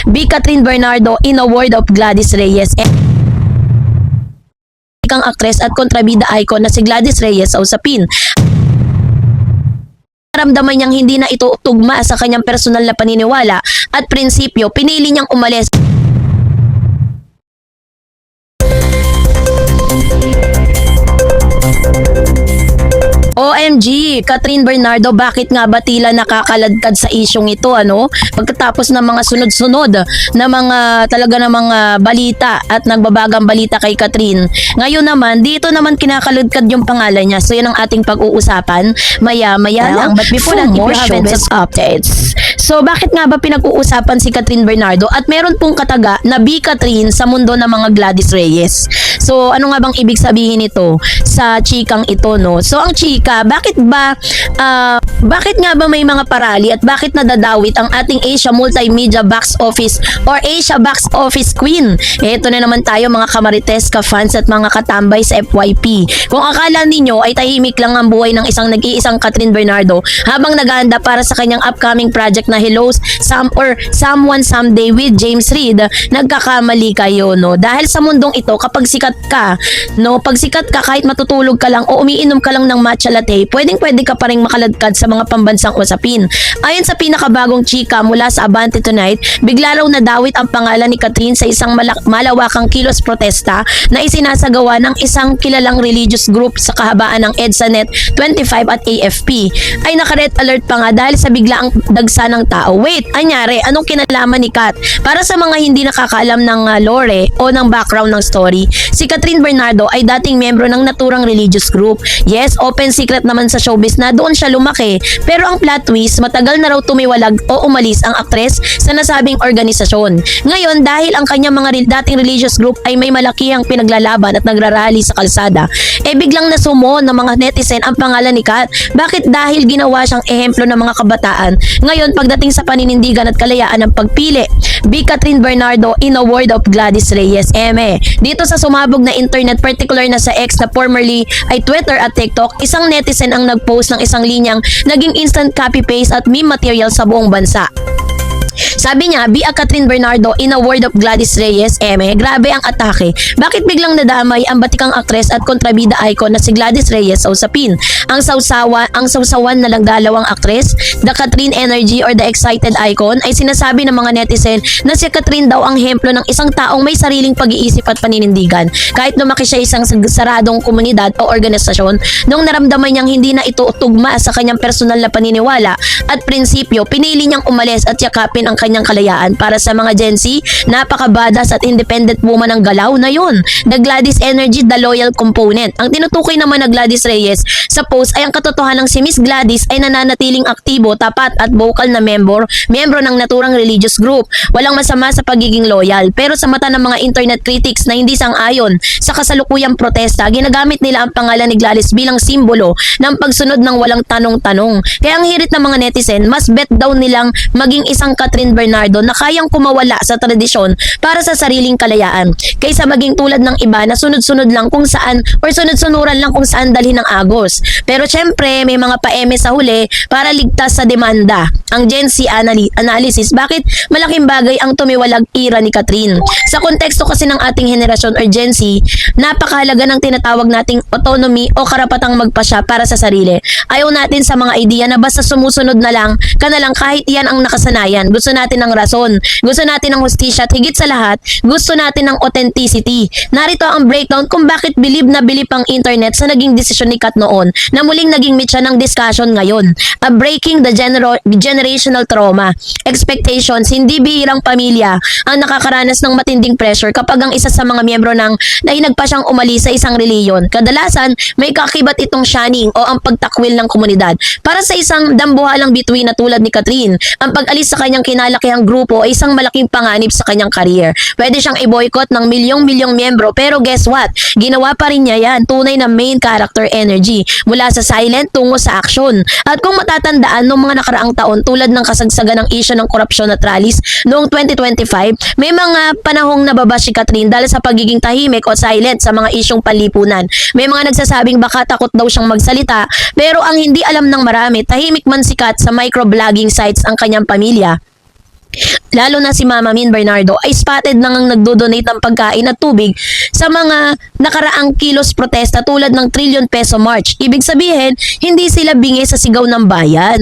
B. Catherine Bernardo in a word of Gladys Reyes. Kang aktres at kontrabida icon na si Gladys Reyes sa usapin. Naramdaman niyang hindi na ito tugma sa kanyang personal na paniniwala at prinsipyo, pinili niyang umalis. OMG, Catherine Bernardo, bakit nga ba tila nakakaladkad sa isyong ito, ano? Pagkatapos ng mga sunod-sunod na talaga ng mga balita at nagbabagang balita kay Catherine. Ngayon naman, dito naman kinakaladkad yung pangalan niya. So yan ang ating pag-uusapan maya-maya lang. But before that, if you haven't updates. So bakit nga ba pinag-uusapan si Catherine Bernardo? At meron pong kataga na B. Catherine sa mundo ng mga Gladys Reyes. So ano nga bang ibig sabihin nito sa chikang ito, no? So ang chika, bakit nga ba may mga parali at bakit nadadawit ang ating Asia Multimedia Box Office or Asia Box Office Queen? Ito na naman tayo mga kamarites, ka-fans at mga katambay sa FYP. Kung akala ninyo ay tahimik lang ang buhay ng isang nag-iisang Catherine Bernardo habang naghahanda para sa kanyang upcoming project na Hello Someone Someday with James Reid, nagkakamali kayo, no? Dahil sa mundong ito, kapag sikat ka, no, pag sikat ka kahit matutulog ka lang o umiinom ka lang ng matcha latte, pwede ka pa rin makaladkad sa mga pambansang usapin. Ayon sa pinakabagong chika mula sa Abante Tonight, bigla raw nadawit ang pangalan ni Catherine sa isang malawakang kilos protesta na isinasagawa ng isang kilalang religious group sa kahabaan ng EDSA Net 25 at AFP. Ay naka-red alert pa nga dahil sa biglaang dagsa ng tao. Wait, anyari, anong kinalaman ni Kat? Para sa mga hindi nakakaalam ng lore o ng background ng story, si Catherine Bernardo ay dating miyembro ng naturang religious group. Yes, open secret naman sa showbiz na doon siya lumaki. Pero ang plot twist, matagal na raw tumiwalag o umalis ang aktres sa nasabing organisasyon. Ngayon, dahil ang kanyang mga dating religious group ay may malakihang pinaglalaban at nagrarally sa kalsada, biglang nasumo ng mga netizen ang pangalan ni Kat. Bakit? Dahil ginawa siyang ehemplo ng mga kabataan. Ngayon, pagdating sa paninindigan at kalayaan ng pagpili, B. Catherine Bernardo in a word of Gladys Reyes. Dito sa sumabog na internet, particular na sa X na formerly ay Twitter at TikTok, isang netizen ang nag-post ng isang linyang naging instant copy-paste at meme material sa buong bansa. Sabi niya, B. Catherine Bernardo in a word of Gladys Reyes. Grabe ang atake. Bakit biglang nadamay ang batikang aktres at kontrabida icon na si Gladys Reyes sa usapin? Ang sausawan na lang dalawang aktres, the Catherine energy or the excited icon, ay sinasabi ng mga netizen na si Catherine daw ang hemplo ng isang taong may sariling pag-iisip at paninindigan. Kahit lumaki siya isang saradong komunidad o organisasyon, nung naramdaman niyang hindi na ito tugma sa kanyang personal na paniniwala at prinsipyo, pinili niyang umalis at yakapin ang kanyang kalayaan. Para sa mga Gen Z, napaka-badass at independent woman ang galaw na yun. The Gladys energy, the loyal component. Ang tinutukoy naman na Gladys Reyes sa post ay ang katotohanan ng si Miss Gladys ay nananatiling aktibo, tapat at vocal na miyembro ng naturang religious group. Walang masama sa pagiging loyal. Pero sa mata ng mga internet critics na hindi sang-ayon sa kasalukuyang protesta, ginagamit nila ang pangalan ni Gladys bilang simbolo ng pagsunod ng walang tanong-tanong. Kaya ang hirit ng mga netizen, mas bet daw nilang maging isang Catherine Bernardo na kayang kumawala sa tradisyon para sa sariling kalayaan, kaysa maging tulad ng iba na sunod-sunod lang kung saan or sunod-sunuran lang kung saan dalhin ng agos. Pero syempre, may mga paeme sa huli para ligtas sa demanda. Ang Gen Z analysis, bakit malaking bagay ang tumiwalag ira ni Catherine? Sa konteksto kasi ng ating henerasyon or Gen Z, napakahalaga ng tinatawag nating autonomy o karapatang magpasya para sa sarili. Ayaw natin sa mga ideya na basta sumusunod na lang kahit yan ang nakasanayan. Gusto natin ng rason, gusto natin ng hustisya at higit sa lahat, gusto natin ng authenticity. Narito ang breakdown kung bakit bilib na bilib ang internet sa naging desisyon ni Kat noon na muling naging mitya ng discussion ngayon. Breaking the generational trauma. Expectations, hindi bihirang pamilya ang nakakaranas ng matinding pressure kapag ang isa sa mga miyembro ng nahinagpa siyang umalis sa isang reliyon. Kadalasan, may kakibat itong shunning o ang pagtakwil ng komunidad. Para sa isang dambuhalang bituin na tulad ni Catherine, ang pag-alis sa kanyang kinalakihang grupo ay isang malaking panganib sa kanyang career. Pwede siyang i-boycott ng milyong-milyong miyembro, pero guess what? Ginawa pa rin niya yan. Tunay na main character energy. Mula sa silent tungo sa action. At kung matatandaan noong mga nakaraang taon tulad ng kasagsagan ng issue ng korupsyon at rallies noong 2025, may mga panahong nababa si Catherine dahil sa pagiging tahimik o silent sa mga isyong panlipunan. May mga nagsasabing baka takot daw siyang magsalita, pero ang hindi alam ng marami, tahimik man si Kat sa microblogging sites ang kanyang pamilya. lalo na si Mama Min Bernardo, ay spotted nang nagdo-donate ng pagkain at tubig sa mga nakaraang kilos protesta tulad ng trillion peso march. Ibig sabihin, hindi sila bingi sa sigaw ng bayan.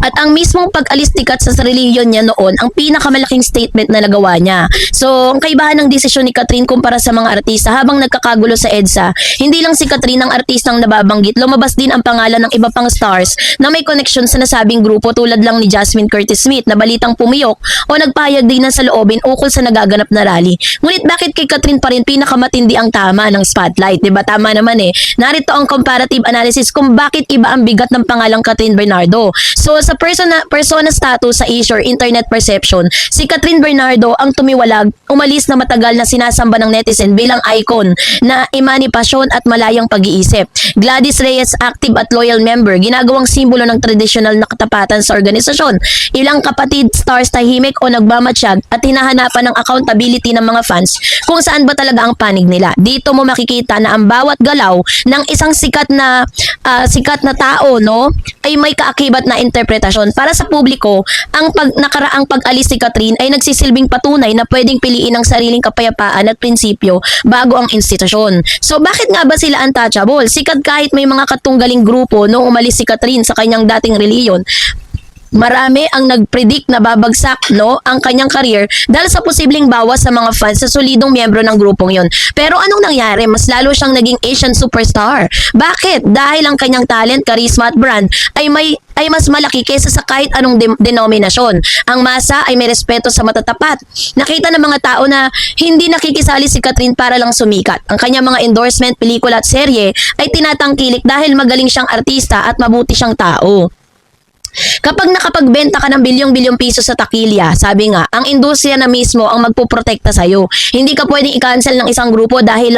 At ang mismong pag-alis tikat sa relihiyon niya noon, ang pinakamalaking statement na nagawa niya. So, ang kaibahan ng desisyon ni Catherine kumpara sa mga artista habang nagkakagulo sa EDSA, hindi lang si Catherine ang artistang nababanggit, lumabas din ang pangalan ng iba pang stars na may connection sa nasabing grupo tulad lang ni Jasmine Curtis Smith na balitang pumiyok o nagpahayag din ng saloobin ukol sa nagaganap na rally. Ngunit bakit kay Catherine pa rin pinakamatindi ang tama ng spotlight? Diba? Tama naman eh. Narito ang comparative analysis kung bakit iba ang bigat ng pangalang Catherine Bernardo. So sa persona status sa issue or internet perception, si Catherine Bernardo ang tumiwalag, umalis na matagal na sinasamba ng netizen bilang icon na emanipasyon at malayang pag-iisip. Gladys Reyes, active at loyal member, ginagawang simbolo ng tradisyonal na katapatan sa organisasyon. Ilang kapatid stars tahimik o nagmamatsyag at hinahanapan ng accountability ng mga fans kung saan ba talaga ang panig nila. Dito mo makikita na ang bawat galaw ng isang sikat na tao, no, ay may kaakibat na interpretasyon. Para sa publiko, ang nakaraang pag-alis ni Catherine ay nagsisilbing patunay na pwedeng piliin ang sariling kapayapaan at prinsipyo bago ang institusyon. So bakit nga ba sila untouchable? Sikat kahit may mga katunggaling grupo noong umalis si Catherine sa kanyang dating reliyon. Marami ang nag-predict na babagsak, no, ang kanyang career dahil sa posibleng bawas sa mga fans sa solidong miyembro ng grupong yon. Pero anong nangyari? Mas lalo siyang naging Asian superstar. Bakit? Dahil ang kanyang talent, charisma at brand ay mas malaki kaysa sa kahit anong denominasyon. Ang masa ay may respeto sa matatapat. Nakita ng mga tao na hindi nakikisali si Catherine para lang sumikat. Ang kanyang mga endorsement, pelikula at serye ay tinatangkilik dahil magaling siyang artista at mabuti siyang tao. Kapag nakapagbenta ka ng bilyong-bilyong piso sa takilya, sabi nga, ang industriya na mismo ang magpuprotekta sa'yo. Hindi ka pwedeng i-cancel ng isang grupo dahil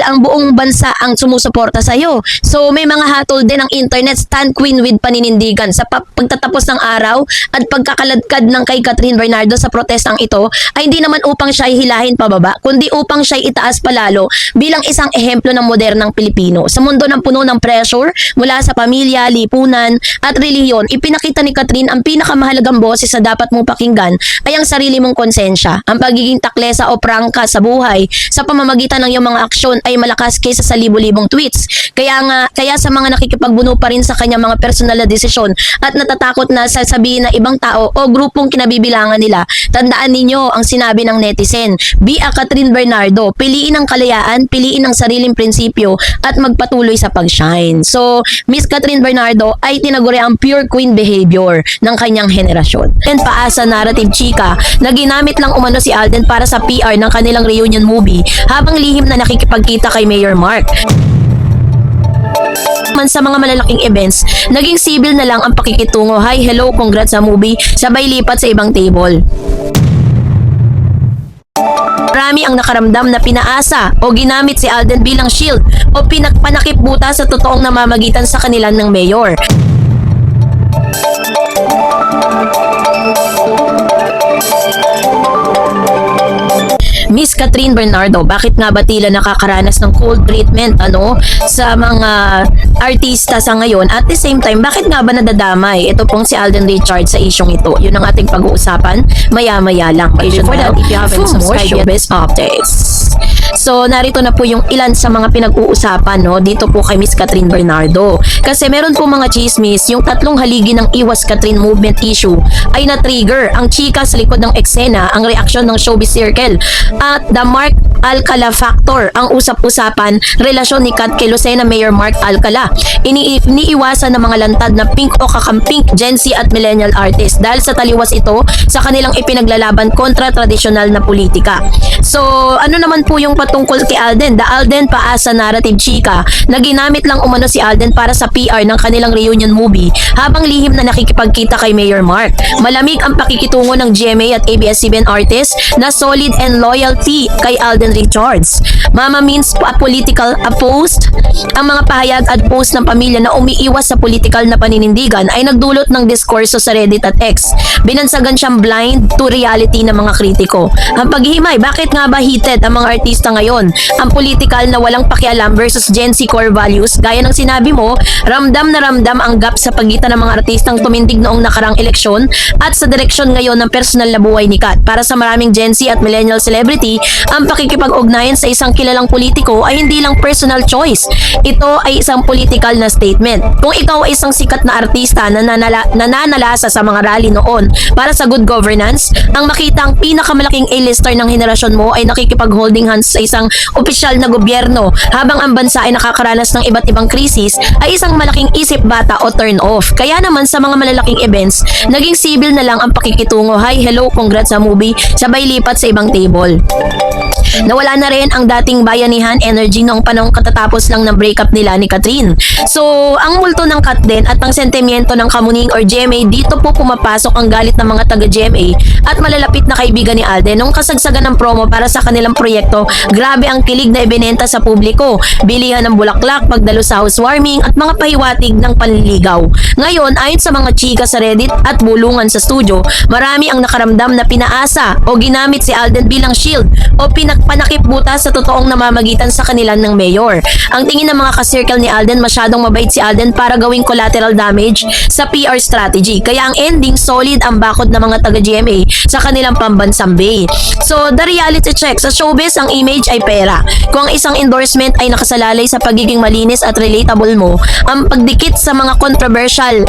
ang buong bansa ang sumusuporta sa'yo. So may mga hatol din ang internet, stand queen with paninindigan. Sa pagtatapos ng araw at pagkakaladkad ng kay Catherine Bernardo sa protestang ito, ay hindi naman upang siya hilahin pababa, kundi upang siya itaas palalo bilang isang ehemplo ng modernang Pilipino. Sa mundo ng puno ng pressure, mula sa pamilya, lipunan at relihiyon, ipinakita ni Catherine ang pinakamahalagang boses na dapat mong pakinggan ay ang sarili mong konsensya. Ang pagiging taklesa o prangka sa buhay sa pamamagitan ng iyong mga aksyon ay malakas kaysa sa libo-libong tweets. Kaya sa mga nakikipagbuno pa rin sa kanyang mga personal na desisyon at natatakot na sasabihin na ibang tao o grupong kinabibilangan nila, tandaan ninyo ang sinabi ng netizen, be a Catherine Bernardo, piliin ang kalayaan, piliin ang sariling prinsipyo at magpatuloy sa pag-shine. So, Miss Catherine Bernardo ay tinaguri ang pure queen behavior ng kanyang henerasyon. And paasa narrative chika na ginamit lang umano si Alden para sa PR ng kanilang reunion movie habang lihim na nakikipagkita kay Mayor Mark. Man sa mga malalaking events, naging civil na lang ang pakikitungo. Hi, hello, congrats sa movie, sabay lipat sa ibang table. Marami ang nakaramdam na pinaasa o ginamit si Alden bilang shield o panakipbuta sa totoong namamagitan sa kanilang ng mayor. Miss Catherine Bernardo, bakit nga ba tila nakakaranas ng cold treatment sa mga artista sa ngayon? At the same time, bakit nga ba nadadamay ito pong si Alden Richards sa isyong ito? Yun ang ating pag-uusapan maya-maya lang. But before that, if you haven't subscribed yet, best updates. So, narito na po yung ilan sa mga pinag-uusapan dito po kay Miss Catherine Bernardo. Kasi meron po mga chismis, yung tatlong haligi ng Iwas Catherine movement issue ay na-trigger ang chika sa likod ng eksena, ang reaksyon ng showbiz circle at the Mark Alcala factor, ang usap-usapan relasyon ni Kat kay Lucena Mayor Mark Alcala. Iniiwasan ng mga lantad na pink o kakampink Gen Z at millennial artist dahil sa taliwas ito sa kanilang ipinaglalaban kontra tradisyonal na politika. So, ano naman po yung patungkol kay Alden? The Alden paasa narrative chika na ginamit lang umano si Alden para sa PR ng kanilang reunion movie habang lihim na nakikipagkita kay Mayor Mark. Malamig ang pakikitungo ng GMA at ABS-CBN artist na solid and loyalty kay Alden Alden Richards. Mama means political opposed. Ang mga pahayag at post ng pamilya na umiiwas sa political na paninindigan ay nagdulot ng diskurso sa Reddit at X. Binansagan siyang blind to reality ng mga kritiko. Ang paghihimay, bakit nga ba heated ang mga artista ngayon? Ang political na walang pakialam versus Gen Z core values, gaya ng sinabi mo, ramdam na ramdam ang gap sa pagitan ng mga artistang tumindig noong nakarang eleksyon at sa direksyon ngayon ng personal na buhay ni Kat. Para sa maraming Gen Z at millennial celebrity, ang pakikipag-ugnayan sa isang kilalang politiko ay hindi lang personal choice. Ito ay isang political na statement. Kung ikaw ay isang sikat na artista na nananalasa sa mga rally noon para sa good governance, ang makita ang pinakamalaking A-lister ng henerasyon mo ay nakikipag-holding hands sa isang opisyal na gobyerno habang ang bansa ay nakakaranas ng iba't ibang krisis ay isang malaking isip bata o turn off. Kaya naman sa mga malalaking events, naging civil na lang ang pakikitungo. Hi, hello, congrats sa movie, sabay lipat sa ibang table. Nawala na rin ang dating bayanihan energy noong panahong katatapos lang ng breakup nila ni Catherine. So, ang multo ng Kat din at ang sentimiento ng Kamuning or GMA, dito po pumapasok ang galit ng mga taga-GMA at malalapit na kaibigan ni Alden. Nung kasagsagan ng promo para sa kanilang proyekto, grabe ang kilig na ibinenta sa publiko. Bilihan ng bulaklak, pagdalo sa housewarming at mga pahiwatig ng panliligaw. Ngayon, ayon sa mga chika sa Reddit at bulungan sa studio, marami ang nakaramdam na pinaasa o ginamit si Alden bilang shield o panakip butas sa totoong namamagitan sa kanilang ng mayor. Ang tingin ng mga ka-circle ni Alden, masyadong mabait si Alden para gawing collateral damage sa PR strategy. Kaya ang ending, solid ang bakod ng mga taga-GMA sa kanilang pambansang bay. So, the reality check. Sa showbiz, ang image ay pera. Kung ang isang endorsement ay nakasalalay sa pagiging malinis at relatable mo, ang pagdikit sa mga controversial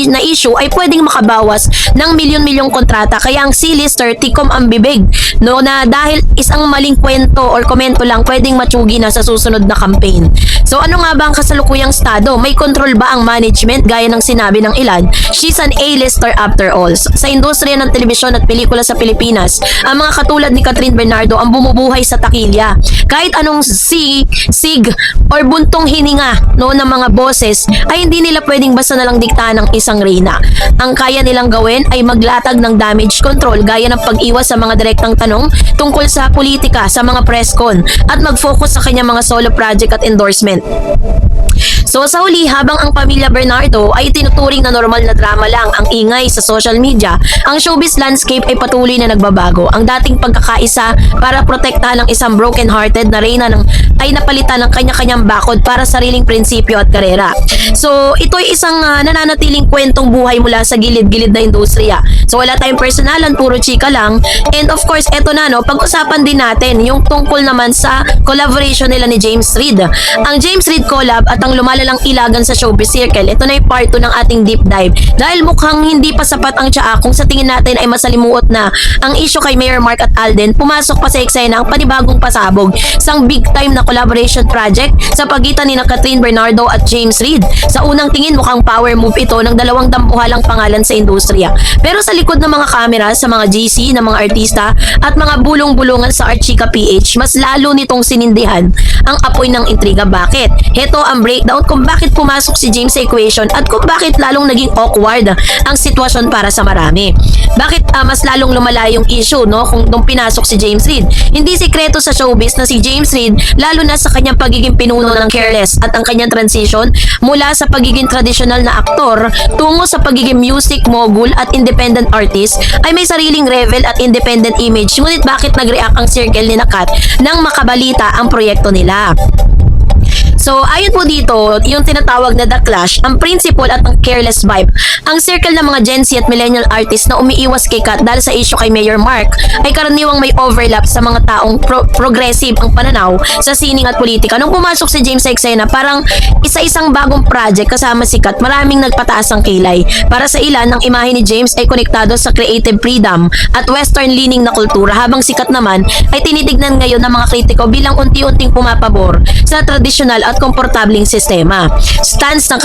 na issue ay pwedeng makabawas ng milyon-milyong kontrata. Kaya ang C-lister, tikom ang bibig. No, na dahil isang maling kwento or komento lang pwedeng matsugi na sa susunod na campaign. So ano nga ba ang kasalukuyang estado? May control ba ang management gaya ng sinabi ng ilan? She's an A-lister after all. Sa industriya ng telebisyon at pelikula sa Pilipinas, ang mga katulad ni Catherine Bernardo ang bumubuhay sa takilya. Kahit anong sig or buntong hininga no, ng mga boses ay hindi nila pwedeng basta nalang diktahan ng isang reyna. Ang kaya nilang gawin ay maglatag ng damage control gaya ng pag-iwas sa mga direktang tanong tungkol sa politika sa mga press con at mag-focus sa kanyang mga solo project at endorsement. So sa huli, habang ang pamilya Bernardo ay tinuturing na normal na drama lang ang ingay sa social media, ang showbiz landscape ay patuloy na nagbabago. Ang dating pagkakaisa para protektahan ng isang broken-hearted na reyna ay napalitan ng kanya-kanyang bakod para sariling prinsipyo at karera. So ito ay isang nananatiling kwentong buhay mula sa gilid-gilid na industriya. So wala tayong personalan, puro chika lang. And of course, eto na no, pag-usapan din natin yung tungkol naman sa collaboration nila ni James Reid. Ang James Reid collab at ang lumalalang ilagan sa showbiz circle. Ito na yung part 2 ng ating deep dive. Dahil mukhang hindi pa sapat ang tsaa kung sa tingin natin ay masalimuot na ang issue kay Mayor Mark at Alden, pumasok pa sa eksena ang panibagong pasabog, isang big time na collaboration project sa pagitan ni Catherine Bernardo at James Reid. Sa unang tingin mukhang power move ito ng dalawang dampuhalang pangalan sa industriya. Pero sa likod ng mga kamera, sa mga GC, ng mga artista at mga bulong-bulungan sa Archika PH, mas lalo nitong sinindihan ang apoy ng intriga. Bakit? Heto ang breakdown kung bakit pumasok si James sa equation at kung bakit lalong naging awkward ang sitwasyon para sa marami. Bakit mas lalong lumala yung issue no kung nung pinasok si James Reid? Hindi sikreto sa showbiz na si James Reid, lalo na sa kanyang pagiging pinuno ng Careless at ang kanyang transition mula sa pagiging traditional na aktor tungo sa pagiging music mogul at independent artist, ay may sariling revel at independent image. Ngunit bakit nag-react ang circle ni Kat nang makabalita ang proyekto nila? So, ayon po dito, yung tinatawag na The Clash, ang principle at ang careless vibe. Ang circle ng mga Gen Z at millennial artists na umiiwas kay Kat dahil sa issue kay Mayor Mark ay karaniwang may overlap sa mga taong progressive ang pananaw sa sining at politika. Nung pumasok si James sa eksena, parang isa-isang bagong project kasama si Kat, maraming nagpataas ang kilay. Para sa ilan, ang imahe ni James ay konektado sa creative freedom at western-leaning na kultura, habang si Kat naman ay tinitignan ngayon ng mga kritiko bilang unti-unting pumapabor sa traditional at komportabling sistema. Stance ng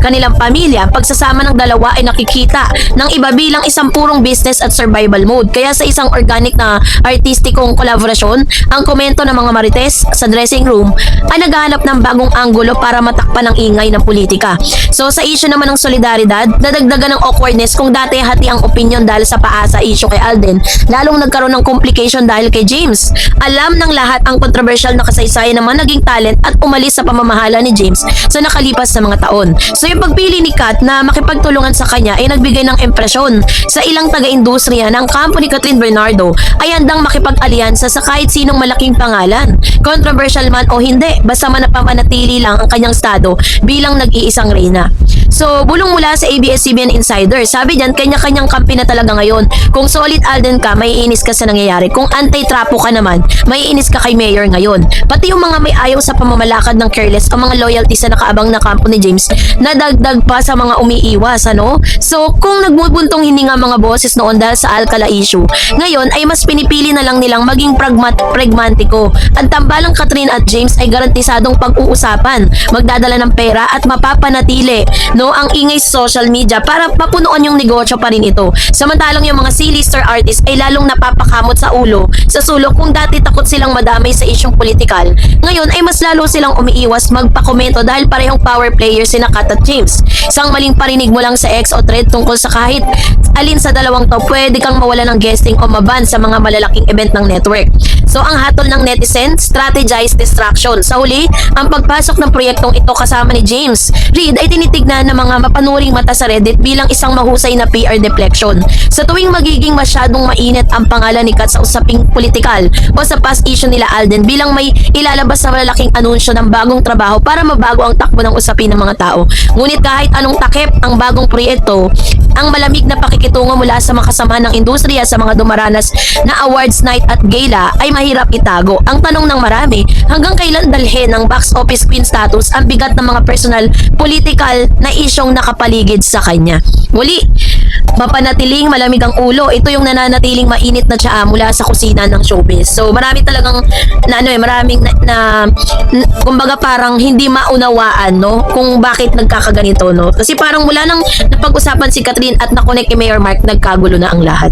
kanilang pamilya, pagsasama ng dalawa ay nakikita ng iba bilang isang purong business at survival mode. Kaya sa isang organic na artistikong kolaborasyon, ang komento ng mga marites sa dressing room ay naghahanap ng bagong anggulo para matakpan ang ingay ng politika. So sa issue naman ng solidaridad, nadagdagan ng awkwardness kung dati hati ang opinion dahil sa paasa issue kay Alden, lalong nagkaroon ng complication dahil kay James. Alam ng lahat ang controversial na kasaysayan ng mga naging talent at umalis sa pamamahala ni James sa nakalipas na mga taon. So yung pagpili ni Kat na makipagtulungan sa kanya ay nagbigay ng impresyon sa ilang taga-industriya ng kampo ni Catherine Bernardo ay handang makipag-alyansa sa kahit sinong malaking pangalan. Controversial man o hindi, basta manapamanatili lang ang kanyang estado bilang nag-iisang reyna. So, bulong mula sa ABS-CBN Insider, sabi diyan, kanya-kanyang kampi na talaga ngayon. Kung solid Alden ka, maiinis ka sa nangyayari. Kung anti-trapo ka naman, maiinis ka kay Mayor ngayon. Pati yung mga may ayaw sa pamamalakad ng careless o mga loyalties na nakaabang na kampo ni James, nadagdag pa sa mga umiiwas, ano? So, kung nagbubuntong hininga mga boses noon dahil sa Alcala issue, ngayon ay mas pinipili na lang nilang maging pragmatiko. Ang tambalang Catherine at James ay garantisadong pag-uusapan, magdadala ng pera at mapapanatili, no, ang ingay sa social media para mapunuan yung negosyo pa rin ito. Samantalang yung mga C-lister artists ay lalong napapakamot sa sulok kung dati takot silang madamay sa isyong politikal. Ngayon ay mas lalo silang umiiwas magpakomento dahil parehong power players sina Kat at James. Isang maling parinig mo lang sa X o thread tungkol sa kahit alin sa dalawang to, pwede kang mawala ng guesting o maban sa mga malalaking event ng network. So ang hatol ng netizen, strategize distraction. Sa huli, ang pagpasok ng proyektong ito kasama ni James Reid ay tinitignan ng mga mapanuring mata sa Reddit bilang isang mahusay na PR deflection. Sa tuwing magiging masyadong mainit ang pangalan ni Kat sa usaping politikal o sa past issue nila Alden bilang may ilalabas na malalaking anunsyo ng bagong trabaho para mabago ang takbo ng usapin ng mga tao. Ngunit kahit anong takip ang bagong proyekto, ang malamig na pakikitungo mula sa mga kasamahan ng industriya sa mga dumaranas na awards night at gala ay mahirap itago. Ang tanong ng marami, hanggang kailan dalhin ng box office queen status ang bigat ng mga personal political na isyong nakapaligid sa kanya? Muli, mapanatiling malamig ang ulo. Ito yung nananatiling mainit na tsaa mula sa kusina ng showbiz. So marami talagang kumbaga parang hindi maunawaan, no, kung bakit nagkakaganito, no. Kasi parang mula nang napag-usapan si Catherine at nakonek kay Mayor Mark, nagkagulo na ang lahat.